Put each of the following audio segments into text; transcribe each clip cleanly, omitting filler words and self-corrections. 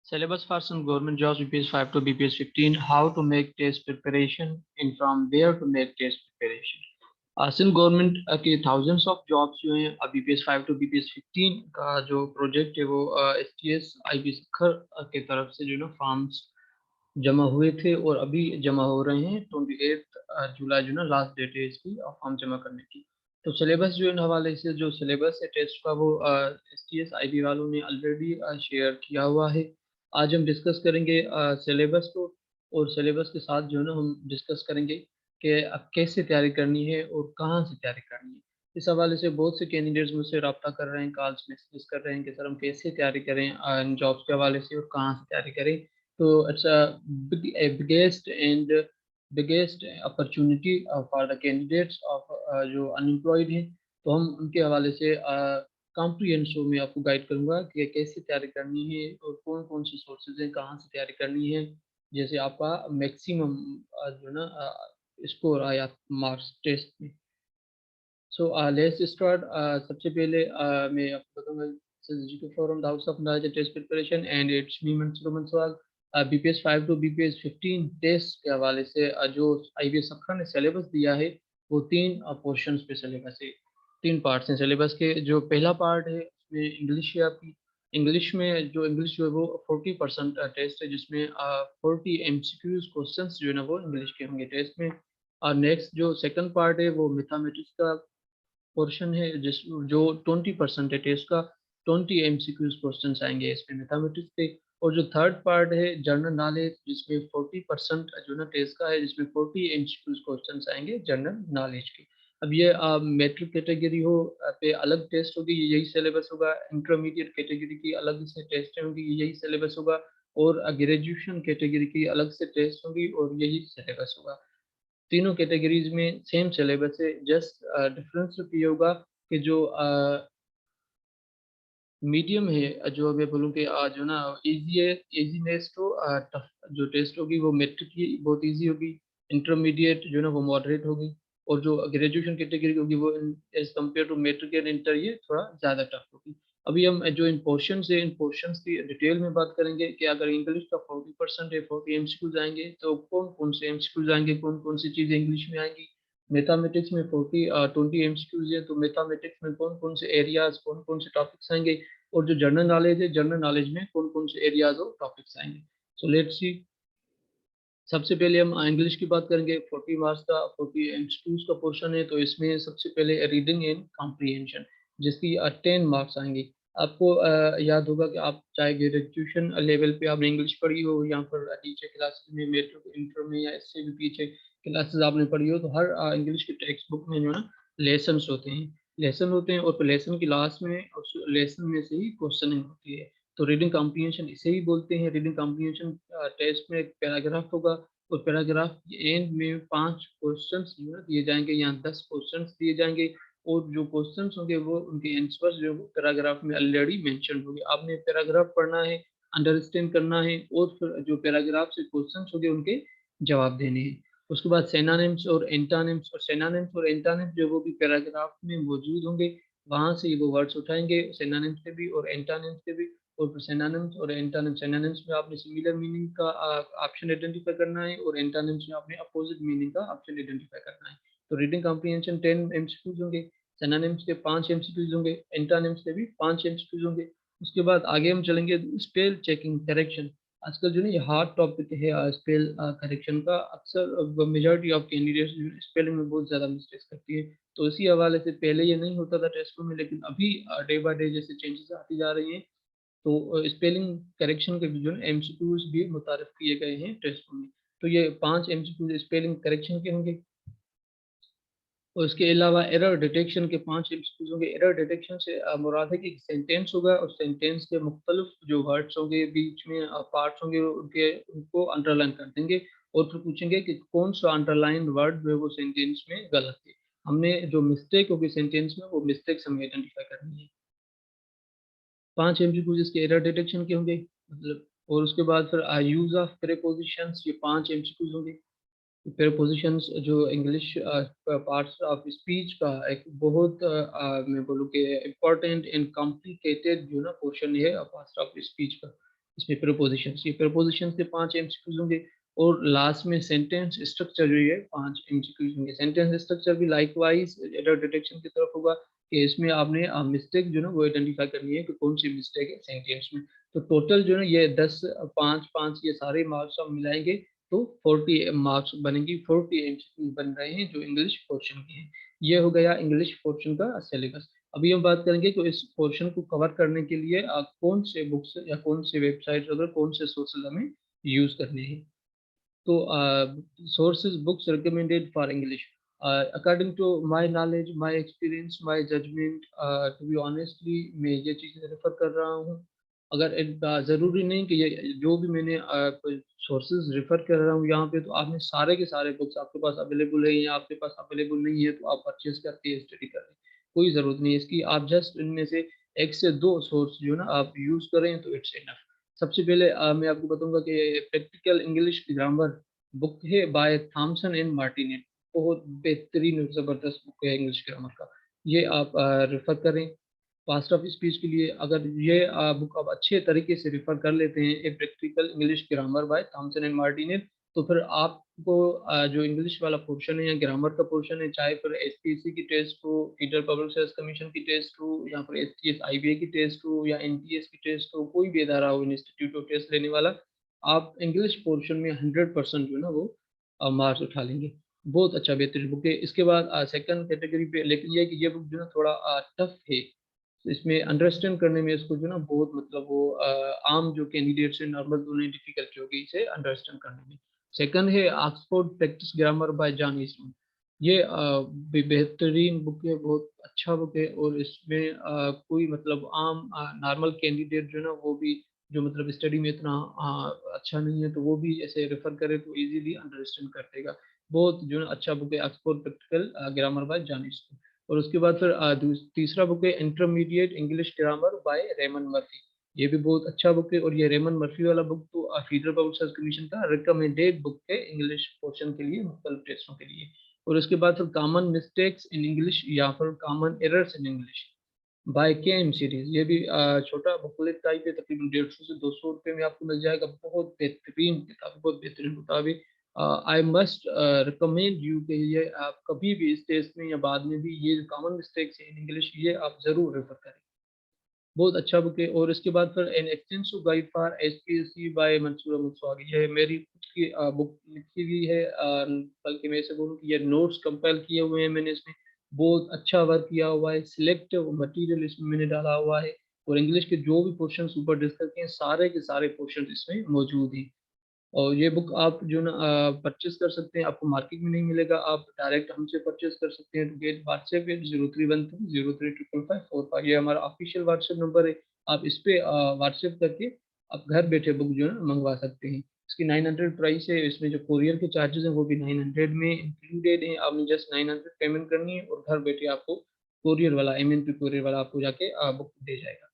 Syllabus for some government jobs BPS 5 to BPS 15. How to make test preparation and from where to make test preparation. Sindh government के thousands of jobs जो हैं BPS 5 to BPS 15 का जो project है वो STS IB Sukkur के तरफ से जो है ना फॉर्म्स जमा हुए थे और अभी जमा हो रहे हैं। 28 जुलाई जो है ना लास्ट डेट है इसकी फॉर्म जमा करने की। तो सिलेबस जो इन हवाले से जो सिलेबस है टेस्ट का वो STS IB वालों ने ऑलरेडी शेयर किया हुआ है। आज हम डिस्कस करेंगे सिलेबस को और सिलेबस के साथ जो है ना हम डिस्कस करेंगे कि अब कैसे तैयारी करनी है और कहाँ से तैयारी करनी है। इस हवाले से बहुत से कैंडिडेट्स मुझसे रब्ता कर रहे हैं, कॉल्स मैसेजेस कर रहे हैं कि सर हम कैसे तैयारी करें जॉब्स के हवाले से और कहाँ से तैयारी करें। तो it's biggest opportunity for the candidates of जो अनएम्प्लॉयड हैं। तो हम उनके हवाले से कॉम्प्रिहेंस शो में आपको गाइड करूंगा कि कैसे तैयारी करनी है और कौन कौन सी सोर्सेज हैं, कहाँ से तैयारी करनी है, जैसे आपका मैक्सिमम जो है ना स्कोर आया मार्क्स टेस्ट में। So let's start. सबसे पहले मैं आपको बताऊंगा G from the house of knowledge test preparation and it's me Mansoor Manswal. BPS 5 to BPS 15 test के हवाले से जो IBS सखर ने सिलेबस दिया है वो तीन पोर्शंस पे सिलेबस है। तीन पार्ट्स हैं सिलेबस के। जो पहला पार्ट है उसमें इंग्लिश है आपकी। इंग्लिश में जो इंग्लिश जो है वो 40% टेस्ट है, जिसमें 40 MCQs क्वेश्चंस जो है ना वो इंग्लिश के होंगे टेस्ट में। और नेक्स्ट जो सेकंड पार्ट है वो मैथमेटिक्स का पोर्शन है, जिस जो 20% है टेस्ट का। 20 MCQs क्वेश्चन आएंगे इसमें मैथमेटिक्स पे। और जो थर्ड पार्ट है जनरल नॉलेज, जिसमें 40% जो ना टेस्ट का है, जिसमें 40 MCQs क्वेश्चन आएंगे जनरल नॉलेज के। अब ये मैट्रिक कैटेगरी हो पे अलग टेस्ट होगी, यही सिलेबस होगा। इंटरमीडिएट कैटेगरी की अलग से टेस्ट होंगी, यही सिलेबस होगा। और ग्रेजुएशन कैटेगरी की अलग से टेस्ट होगी और यही सिलेबस होगा। तीनों कैटेगरीज में सेम सिलेबस है। जस्ट डिफरेंस ये होगा कि जो मीडियम है, जो मैं बोलूँ कि जो ना इजी है, इजीनेस तो टफ जो टेस्ट होगी वो मेट्रिक की बहुत इजी होगी। इंटरमीडिएट जो ना वो मॉडरेट होगी। और जो ग्रेजुएशन कैटेगरी होगी वो as compare to matric and inter ये थोड़ा ज़्यादा टफ होगी। अभी हम जो इन पोर्शंस है इन पोर्शंस की डिटेल में बात करेंगे कि अगर इंग्लिश का 40% है, 40 MCQs आएंगे, तो कौन कौन से MCQs आएंगे, कौन कौन सी चीज़ें इंग्लिश में आएंगी। मैथमेटिक्स में 20 MCQs है, तो मैथमेटिक्स में कौन कौन से एरियाज, कौन कौन से टॉपिक्स आएंगे। और जो जनरल नॉलेज है, जनरल नॉलेज में कौन कौन से एरियाज और टॉपिक्स आएंगे। So let's see. सबसे पहले हम इंग्लिश की बात करेंगे। 40 मार्क्स का 40 MCQs का पोर्शन है, तो इसमें सबसे पहले रीडिंग एंड कॉम्प्रिहेंशन, जिसकी 10 मार्क्स आएंगे। आपको याद होगा कि आप चाहे ग्रेजुएशन लेवल पे आपने इंग्लिश पढ़ी हो या फिर नीचे क्लासेस में मेट्रिक इंटर में या इससे भी पीछे क्लासेस आपने पढ़ी हो, तो हर इंग्लिश की टेक्स्ट बुक में जो है ना लेसन्स होते हैं। लेसन होते हैं और लेसन की लास्ट में उस लेसन में से ही क्वेश्चनिंग होती है। तो रीडिंग कॉम्प्रिहेंशन इसे ही बोलते हैं। रीडिंग कॉम्प्रिहेंशन टेस्ट में एक पैराग्राफ होगा और पैराग्राफ के एंड में 5 क्वेश्चंस जो है दिए जाएंगे या 10 क्वेश्चंस दिए जाएंगे। और जो क्वेश्चंस होंगे वो उनके आंसर्स जो है वो पैराग्राफ में ऑलरेडी मेंशन होंगे। आपने पैराग्राफ पढ़ना है, अंडरस्टैंड करना है और फिर जो पैराग्राफ से क्वेश्चंस होंगे उनके जवाब देने हैं। उसके बाद सिनोनिम्स और एंटोनिम्स, और सिनोनिम्स और एंटोनिम्स जो वो भी पैराग्राफ में मौजूद होंगे। वहां से वो वर्ड्स उठाएंगे सिनोनिम्स के भी और एंटोनिम्स के भी। और सिनोनिम्स और एंटोनिम्स, सिनोनिम्स में आपने सिमिलर मीनिंग का ऑप्शन आइडेंटिफाई करना है और एंटोनिम्स में आपने अपोजिट मीनिंग का ऑप्शन आइडेंटिफाई करना है। तो रीडिंग कॉम्प्रिहेंशन 10 MCQs होंगे, सिनोनिम्स के 5 MCQs होंगे, एंटोनिम्स के भी 5 MCQs होंगे। उसके बाद आगे हम चलेंगे स्पेल चेकिंग करेक्शन। आजकल जो ना ये हार्ड टॉपिक है स्पेल करेक्शन का। अक्सर मेजॉरिटी ऑफ कैंडिडेट्स जो है स्पेलिंग में बहुत ज़्यादा मिस्टेक्स करती है। तो इसी हवाले से पहले ये नहीं होता था टेस्टों में, लेकिन अभी डे बाय डे जैसे चेंजेस आती जा रही हैं, तो स्पेलिंग करेक्शन के भी जो है MCQs भी मुतारफ किए गए हैं टेस्टों में। तो ये 5 MCQs स्पेलिंग करेक्शन के होंगे। और इसके अलावा एरर डिटेक्शन के 5 MCQs होंगे। एरर डिटेक्शन से मुराद है कि सेंटेंस होगा और सेंटेंस के मुख्तलिफ जो वर्ड्स होंगे, बीच में पार्ट्स होंगे, उनके उनको अंडरलाइन कर देंगे और फिर पूछेंगे कि कौन सा अंडरलाइन वर्ड जो है वो सेंटेंस में गलत है। हमने जो मिस्टेक होगी सेंटेंस में वो मिस्टेक हमें आइडेंटिफाई करनी है। 5 MCQs इसके एरर डिटेक्शन के होंगे मतलब। और उसके बाद फिर यूज ऑफ प्रीपोजिशंस, ये 5 MCQs होंगे। प्रीपोजिशंस जो इंग्लिश पार्ट्स ऑफ स्पीच का एक बहुत मैं बोलूँ कि इम्पोर्टेंट एंड कॉम्प्लिकेटेड जो ना पोर्शन है पार्ट्स ऑफ स्पीच का। इसमें प्रपोजिशन, ये प्रपोजिशन के 5 एमसीक्यूज होंगे, और लास्ट में सेंटेंस स्ट्रक्चर जो ये 5 एमसीक्यूज होंगे। सेंटेंस स्ट्रक्चर भी लाइक वाइज एरर डिटेक्शन की तरफ होगा, कि इसमें आपने मिस्टेक जो ना वो आइडेंटिफाई करनी है कि कौन सी मिस्टेक है सेंटेंस में। तो टोटल जो ना ये 10, 5 5 ये सारे मार्क्स हम मिलाएंगे तो 40 मार्क्स बनेंगे, 40 एमसीक्यू बन रहे हैं जो इंग्लिश पोर्शन के हैं। ये हो गया इंग्लिश पोर्शन का सिलेबस। अभी हम बात करेंगे कि इस पोर्शन को कवर करने के लिए कौन से बुक्स या कौन से वेबसाइट अगर कौन से सोर्सेज हमें यूज करने हैं। तो sources books recommended for English, according to my knowledge, my experience, my judgment, to be honestly मैं ये चीज़ें रेफर कर रहा हूँ। अगर ज़रूरी नहीं कि ये जो भी मैंने कोई सोर्सेज रेफर कर रहा हूँ यहाँ पे, तो आपने सारे के सारे बुक्स आपके पास अवेलेबल है या आपके पास अवेलेबल नहीं है तो आप परचेज करके स्टडी करें, कोई ज़रूरत नहीं है इसकी। आप जस्ट इनमें से एक से दो सोर्स जो ना आप यूज़ करें तो इट्स इनफ। सबसे पहले मैं आपको बताऊंगा कि प्रैक्टिकल इंग्लिश ग्रामर बुक है बाय थॉमसन एंड मार्टिनेट। बहुत बेहतरीन और ज़बरदस्त बुक है इंग्लिश ग्रामर का, ये आप रेफर करें। पास्ट ऑफ स्पीच के लिए अगर ये बुक आप अच्छे तरीके से रेफर कर लेते हैं, a practical English grammar by Thomson and Martinet, तो फिर आपको जो इंग्लिश वाला पोर्शन है या ग्रामर का पोर्शन है, चाहे फिर एसपीएससी की टेस्ट हो, फेडरल पब्लिक सर्विस कमीशन की टेस्ट हो, या फिर एचटीएस आईबीए की टेस्ट हो, या एनटीएस की टेस्ट हो, कोई भी इदारा हो इंस्टीट्यूट ऑफ टेस्ट लेने वाला, आप इंग्लिश पोर्शन में 100% जो है ना वो मार्क्स उठा लेंगे। बहुत अच्छा बेहतरीन बुक है। इसके बाद सेकंड कैटेगरी पे, लेकिन ये है कि ये बुक जो है ना थोड़ा टफ है, तो इसमें अंडरस्टैंड करने में इसको जो ना बहुत मतलब वो आम जो कैंडिडेट से नॉर्मल तो नहीं, डिफिकल्टी होगी इसे अंडरस्टैंड करने में। सेकंड है Oxford practice grammar by John Eastman. ये बेहतरीन बुक है, बहुत अच्छा बुक है, और इसमें कोई मतलब आम नॉर्मल कैंडिडेट जो है ना वो भी जो मतलब स्टडी में इतना अच्छा नहीं है तो वो भी ऐसे रेफर करे तो इजीली अंडरस्टैंड कर देगा। बहुत जो है ना अच्छा बुक है Oxford practical grammar by John Eastman. और उसके बाद फिर तीसरा बुक है intermediate English grammar by Raymond Murphy. ये भी बहुत अच्छा बुक है, और ये रेमन मर्फी वाला बुक तो फेडरल पब्लिक सर्विस कमीशन का रिकमेंडेड बुक है इंग्लिश पोर्शन के लिए, मुख्तलिफ टेस्टों के लिए। और उसके बाद फिर कॉमन मिस्टेक्स इन इंग्लिश या फिर common errors in English by के एम सीरीज। ये भी छोटा बुकलेट टाइप है, तकरीबन 150 से 200 रुपये में आपको मिल जाएगा। बहुत बेहतरीन किताब है, बहुत बेहतरीन किताब है। आई मस्ट रिकमेंड यू कि ये आप कभी भी इस टेस्ट में या बाद में भी ये कॉमन मिस्टेक्स है इन इंग्लिश, ये आप जरूर रेफर करें। बहुत अच्छा बुक है। और इसके बाद फिर an extensive guide for HPSC by Mansoor Ahmad स्वागी, ये मेरी खुद की बुक लिखी हुई है, बल्कि मैं इसे बोलूँ कि ये नोट्स कंपाइल किए हुए हैं मैंने इसमें। बहुत अच्छा वर्क किया हुआ है, सिलेक्टिव मटेरियल इसमें मैंने डाला हुआ है, और इंग्लिश के जो भी क्वेश्चन ऊपर डिस्कस किए हैं सारे के सारे क्वेश्चन इसमें मौजूद हैं। और ये बुक आप जो ना परचेज कर सकते हैं, आपको मार्केट में नहीं मिलेगा, आप डायरेक्ट हमसे परचेज कर सकते हैं। तो गेट व्हाट्सएप है 0313 03 55545, ये हमारा ऑफिशियल व्हाट्सएप नंबर है। आप इस पे व्हाट्सएप करके आप घर बैठे बुक जो है ना मंगवा सकते हैं। इसकी 900 प्राइस है, इसमें जो कोरियर के चार्जेस हैं वो भी 900 में इंक्लूडेड है। आपने जस्ट 900 पेमेंट करनी है और घर बैठे आपको कोरियर वाला, एमएनपी कोरियर वाला आपको जाके बुक दे जाएगा।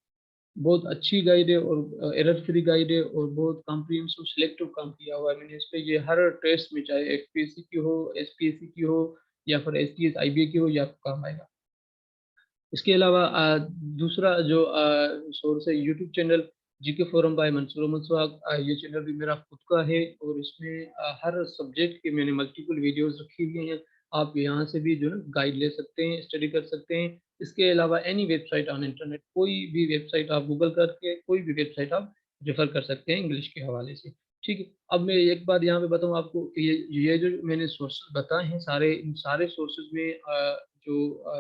बहुत अच्छी गाइड है और एरर फ्री गाइड है, और बहुत कॉम्प्रिहेंसिव सिलेक्टिव काम किया हुआ है मैंने इस पे। ये हर टेस्ट में, चाहे एफपीएससी की हो, एसपीएससी की हो, या फिर एसटीएस आईबीए की हो, ये आपको काम आएगा। इसके अलावा दूसरा जो सोर्स है YouTube channel GK forum by Mansoor Ahmed स्वाग। ये चैनल भी मेरा खुद का है, और इसमें हर सब्जेक्ट के मैंने मल्टीपल वीडियोस रखी हुई हैं। आप यहाँ से भी जो है गाइड ले सकते हैं, स्टडी कर सकते हैं। इसके अलावा एनी वेबसाइट ऑन इंटरनेट, कोई भी वेबसाइट आप गूगल करके कोई भी वेबसाइट आप रेफर कर सकते हैं इंग्लिश के हवाले से। ठीक है। अब मैं एक बात यहाँ पे बताऊँ आपको कि ये जो मैंने सोर्सेज बताए हैं सारे, इन सारे सोर्सेज में जो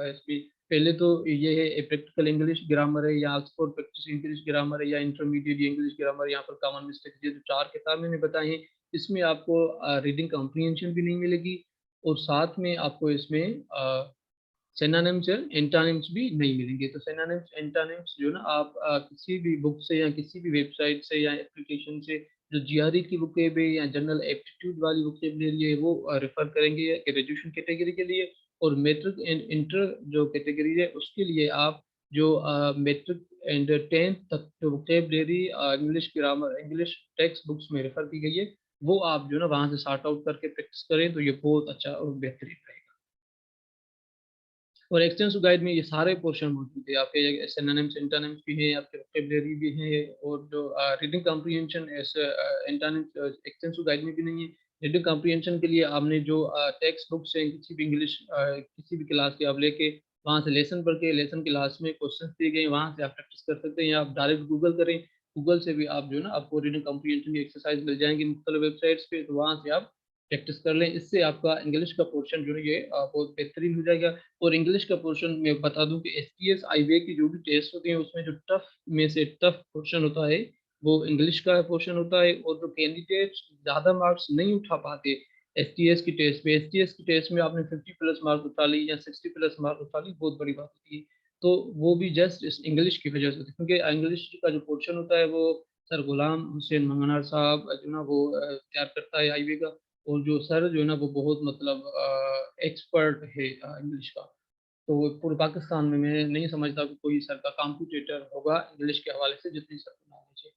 इसमें पहले तो ये है प्रैक्टिकल इंग्लिश ग्रामर है, या ऑक्सफोर्ड प्रैक्टिस इंग्लिश ग्रामर है, या इंटरमीडिएट इंग्लिश ग्रामर, यहाँ पर कॉमन मिस्टेक, ये जो 4 किताब मैंने बताई हैं, इसमें आपको रीडिंग कॉम्प्रिहेंशन भी नहीं मिलेगी, और साथ में आपको इसमें सिनोनिम्स और एंटोनिम्स भी नहीं मिलेंगे। तो सिनोनिम्स एंटोनिम्स जो ना आप किसी भी बुक से या किसी भी वेबसाइट से या एप्लीकेशन से, जो जीआरई की बुकें भी या जनरल एप्टीट्यूड वाली बुकें ले लिए, वो रेफर करेंगे ग्रेजुएशन कैटेगरी के लिए। और मैट्रिक एंड इंटर जो कैटेगरी है उसके लिए आप जो मैट्रिक एंड 10th तक जो vocabulary English grammar English text books में रेफर की गई है, वो आप जो ना वहाँ से सॉर्ट आउट करके प्रैक्टिस करें तो ये बहुत अच्छा और बेहतरीन रहेगा। और एक्सटेंसिव गाइड में ये सारे पोर्शन मौजूद है, आपके सिनोनिम्स एंटोनिम्स भी हैं, आपके वोकैबुलरी भी है, और जो reading comprehension antonyms extensive guide में भी नहीं है। रीडिंग कॉम्प्रिहेंशन के लिए आपने जो टेक्स्ट बुक्स हैं किसी भी इंग्लिश किसी भी क्लास के, आप लेके वहाँ से लेसन पढ़ के, लेसन के लास्ट में क्वेश्चन दिए गए वहाँ से आप प्रैक्टिस कर सकते हैं, या आप डायरेक्ट गूगल करें, गूगल से भी आप जो है ना आपको रीडिंग कॉम्प्रिहेंशन की एक्सरसाइज मिल जाएंगी मुख्तलिफ वेबसाइट्स पे, तो वहाँ से आप प्रैक्टिस कर लें। इससे आपका इंग्लिश का पोर्शन जो है ये बहुत बेहतरीन हो जाएगा। और इंग्लिश का पोर्शन मैं बता दूं कि एसटीएस आईबीए की जो भी टेस्ट होते हैं उसमें जो टफ में से टफ पोर्शन होता है वो इंग्लिश का पोर्शन होता है। और जो कैंडिडेट ज़्यादा मार्क्स नहीं उठा पाते एसटीएस की टेस्ट में, एसटीएस की टेस्ट में आपने 50+ मार्क्स उठा ली या 60+ मार्क्स उठा ली, बहुत बड़ी बात होती है। तो वो भी जस्ट इस इंग्लिश की वजह से होती है, क्योंकि इंग्लिश का जो पोर्शन होता है वो सर गुलाम हुसैन मंगनार साहब जो ना वो तैयार करता है आईबी का। और जो सर जो है ना वो बहुत मतलब एक्सपर्ट है इंग्लिश का। तो पूरे पाकिस्तान में मैं नहीं समझता कि कोई सर का कॉम्पिटिटर होगा इंग्लिश के हवाले से जितनी सर को नॉलेज है।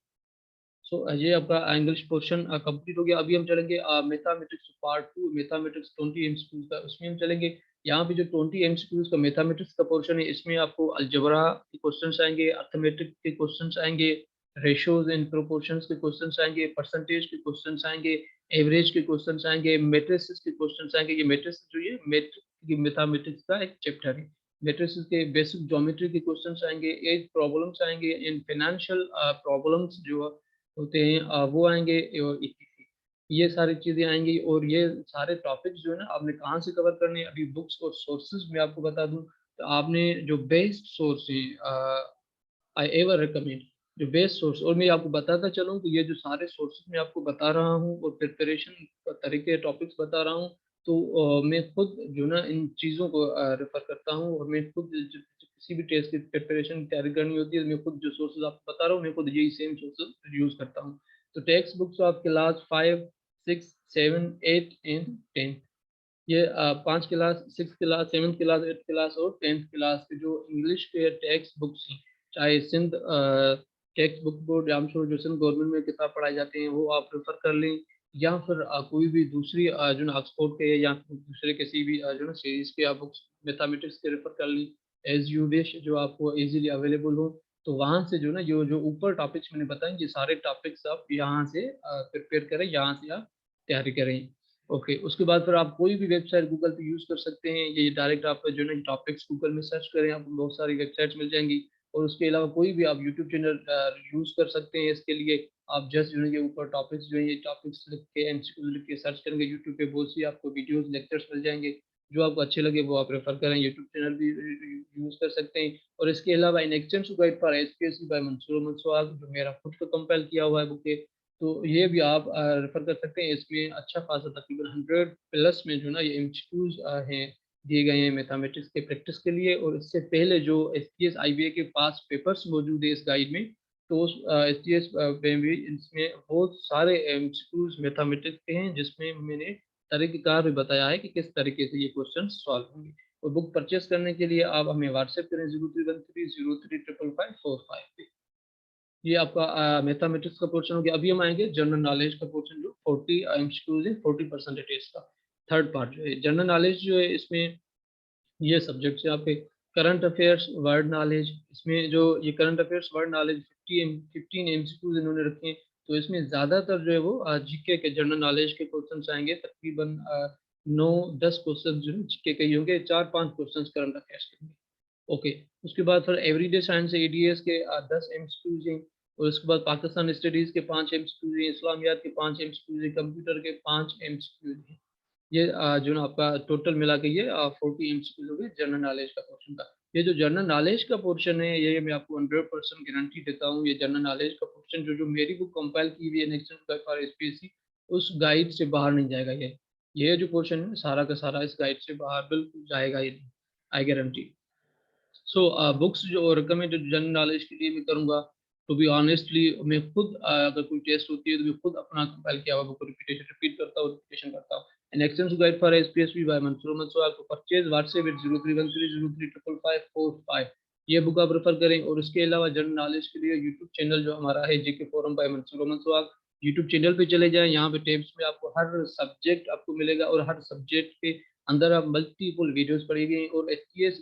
सो ये आपका इंग्लिश पोर्शन कंप्लीट हो गया। अभी हम चलेंगे मैथमेटिक्स पार्ट 2, मैथमेटिक्स 20 एमसीक्यूज का, उसमें हम चलेंगे। यहाँ पे जो 20 एमसीक्यूज का मैथमेटिक्स का पोर्शन है इसमें आपको अलजबरा के क्वेश्चंस आएंगे, अर्थमेटिक के क्वेश्चंस आएंगे, रेशोज एंड प्रोपोर्शंस के क्वेश्चंस आएंगे, परसेंटेज के क्वेश्चंस आएंगे, एवरेज के क्वेश्चंस आएंगे, मैट्रिसेस के क्वेश्चंस आएंगे। ये मैट्रिसेस जो है मैट्रिक मैथमेटिक्स का एक चैप्टर है। मैट्रिसेस के बेसिक ज्योमेट्री के क्वेश्चंस आएंगे, एज प्रॉब्लम्स आएंगे, एंड फाइनेंशियल प्रॉब्लम्स जो होते हैं वो आएंगे, और ETC ये सारी चीज़ें आएंगी। और ये सारे टॉपिक्स जो है ना आपने कहाँ से कवर करने हैं, अभी बुक्स और सोर्सेज में आपको बता दूं, तो आपने जो बेस्ट सोर्स है आई एवर रिकमेंड, जो बेस्ट सोर्स, और मैं आपको बताता चलूँ कि ये जो सारे सोर्सेज मैं आपको बता रहा हूँ और प्रिपरेशन तरीके टॉपिक्स बता रहा हूँ, तो मैं खुद जो ना इन चीज़ों को रेफर करता हूँ। और मैं खुद किसी भी टेस्ट की प्रिपरेशन की तैयारी करनी होती है, मैं खुद जो सोर्सेज आपको बता रहा हूँ मैं खुद यही सेम सोर्सेज यूज़ करता हूँ। तो text books of class 5, 6, 7, 8 and 10, ये 5 क्लास, 6 क्लास, 7 क्लास, 8 क्लास और 10th क्लास के जो इंग्लिश के टेक्स्ट बुक्स हैं, चाहे सिंध टेक्स्ट बुक बोर्ड रामशोर जो सिंध गवर्नमेंट में किताब पढ़ाए जाते हैं वो आप रेफर कर लें, या फिर कोई भी दूसरी जो ना ऑक्सफोर्ड के या फिर दूसरे किसी भी जो ना सीरीज के आप बुक्स मैथमेटिक्स के रेफर कर लें, एज यू विश, जो आपको इजीली अवेलेबल हो। तो वहाँ से जो ना जो जो ऊपर टॉपिक्स मैंने बताए ये सारे टॉपिक्स आप यहाँ से प्रिपेयर करें, यहाँ से आप तैयारी करें। ओके, उसके बाद फिर आप कोई भी वेबसाइट गूगल पे यूज़ कर सकते हैं, ये डायरेक्ट आप जो है ना टॉपिक्स गूगल में सर्च करें, आपको बहुत सारी वेबसाइट्स मिल जाएंगी। और उसके अलावा कोई भी आप यूट्यूब चैनल यूज़ कर सकते हैं इसके लिए। आप जस्ट जो है ये ऊपर टॉपिक्स जो है ये टॉपिक्स लिख के एमसीक्यू लिख के सर्च करेंगे यूट्यूब पे, बहुत सी आपको वीडियोस लेक्चर्स मिल जाएंगे, जो आपको अच्छे लगे वो आप रेफर करें। यूट्यूब चैनल भी यूज़ कर सकते हैं। और इसके अलावा an extensive guide for SPSC by Mansoor मंसूआग, जो मेरा खुद का कंपाइल किया हुआ है बुक है, तो ये भी आप रेफर कर सकते हैं। इसमें अच्छा खासा तकरीबन 100+ में जो ना ये एमसीक्यूज हैं दिए गए हैं मैथमेटिक्स के प्रैक्टिस के लिए। और इससे पहले जो एसटीएस आईबीए के पास पेपर्स मौजूद है इस गाइड में, तो उस एसटीएस में भी इसमें बहुत सारे एमसीक्यूज मैथमेटिक्स के हैं, जिसमें मैंने तरीक़ेकार भी बताया है कि किस तरीके से ये क्वेश्चन सॉल्व होंगे। और बुक परचेस करने के लिए आप हमें व्हाट्सएप करें 0313035545 पे। ये आपका मैथमेटिक्स का पोर्शन हो गया। अभी हम आएंगे जनरल नॉलेज का पोर्शन, जो 40 एमसीक्यूज है, 40% का थर्ड पार्ट जो है जनरल नॉलेज जो है। इसमें ये सब्जेक्ट्स है आपके करंट अफेयर्स, वर्ड नॉलेज। इसमें जो ये current affairs word knowledge 15 MCQs इन्होंने रखे हैं। तो इसमें ज़्यादातर जो है वो जीके के जनरल नॉलेज के क्वेश्चन आएंगे, तकरीबन 9-10 क्वेश्चन जो जीके के ही होंगे, 4-5 क्वेश्चन करंट अफेयर्स के होंगे। ओके, उसके बाद फिर एवरीडे साइंस एडीएस के 10 एमसीक्यूज हैं। और उसके बाद पाकिस्तान स्टडीज़ के 5 एमसीक्यूज हैं, इस्लामियात के 5 एमसीक्यूज हैं, कंप्यूटर के 5 एमसीक्यूज हैं। ये जो ना आपका टोटल मिला के ये 40 एमसीक्यूज हो गए जनरल नॉलेज का पोर्शन का। ये जो जनरल नॉलेज का पोर्शन है ये मैं आपको 100% गारंटी देता हूँ, ये जनरल नॉलेज का पोर्शन जो जो मेरी बुक कंपाइल की हुई है नेक्स्ट गाइड फॉर एसपीएससी, उस गाइड से बाहर नहीं जाएगा। ये जो पोर्शन है सारा का सारा इस गाइड से बाहर बिल्कुल जाएगा ही नहीं, आई गारंटी। सो बुक्स जो रिकमेंडेड जनरल नॉलेज के लिए मैं करूँगा, टू बी ऑनेस्टली मैं खुद अगर कोई टेस्ट होती है तो मैं खुद अपना कंपाइल किया हुआ बुक रिपीट करता हूँ, रिपीटेशन करता हूँ। An extensive guide for SPSC by Mansoor Mansoor को परचेज व्हाट्सएप विद 0313035555। ये बुक आप रेफर करें। और उसके अलावा जनरल नॉलेज के लिए यूट्यूब चैनल जो हमारा है GK forum by Mansoor Mansoor, YouTube channel पे चले जाएं, यहाँ पे टेब्स में आपको हर सब्जेक्ट आपको मिलेगा और हर सब्जेक्ट पे अंदर आप मल्टीपल वीडियोस पड़ी गई और HTS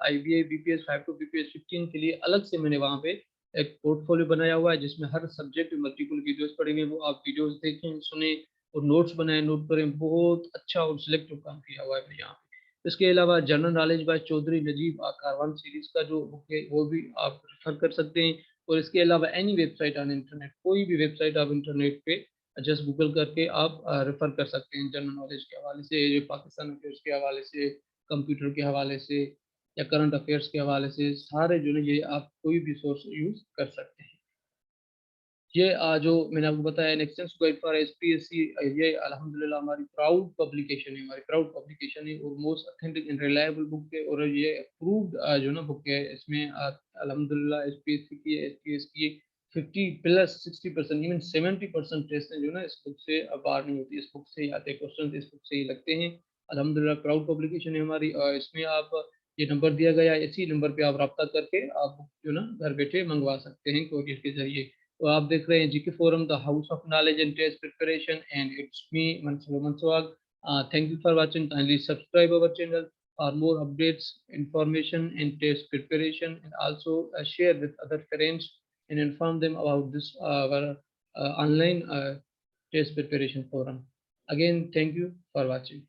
IBA BPS 5 to BPS 15 के लिए अलग से मैंने वहाँ पे एक पोर्टफोलियो बनाया हुआ है जिसमें हर सब्जेक्ट में मल्टीपल वीडियोस पड़ेंगे, वो आप वीडियोस देखें, सुने और नोट्स बनाए, नोट करें। बहुत अच्छा और सिलेक्टिव काम किया हुआ है यहाँ पे। इसके अलावा general knowledge by Chaudhry Najeeb Karwan series का जो बुक है वो भी आप रेफर कर सकते हैं। और इसके अलावा एनी वेबसाइट ऑन इंटरनेट, कोई भी वेबसाइट आप इंटरनेट पे जस्ट गूगल करके आप रेफर कर सकते हैं जनरल नॉलेज के हवाले से, पाकिस्तान अफेयर्स के हवाले से, कंप्यूटर के हवाले से या करंट अफेयर्स के हवाले से, सारे जो है ये आप कोई भी सोर्स यूज कर सकते हैं। ये जो मैंने आपको बताया नेक्स्ट गाइड फॉर SPSC, ये अल्हम्दुलिल्लाह हमारी प्राउड पब्लिकेशन है, हमारी प्राउड पब्लिकेशन है और most authentic and reliable book है। और ये अप्रूव्ड जो ना बुक है, इसमें अल्हम्दुलिल्लाह SPSC की, STS की 50+60% इवन 70% टेस्ट जो ना इस बुक से बाहर नहीं होती, इस बुक से ही आते हैं क्वेश्चन, इस बुक से ही लगते हैं। अल्हम्दुलिल्लाह प्राउड पब्लिकेशन है हमारी। इसमें आप ये नंबर दिया गया है, इसी नंबर पे आप रब्ता करके आप बुक जो ना घर बैठे मंगवा सकते हैं कोरियर के जरिए। तो आप देख रहे हैं GK forum, the house of knowledge and test preparation, and it's me Mansoor मंसवाग। Thank you for watching, kindly subscribe our channel for more updates, information in test preparation, and also share with other friends and inform them about this our online test preparation forum. Again, thank you for watching.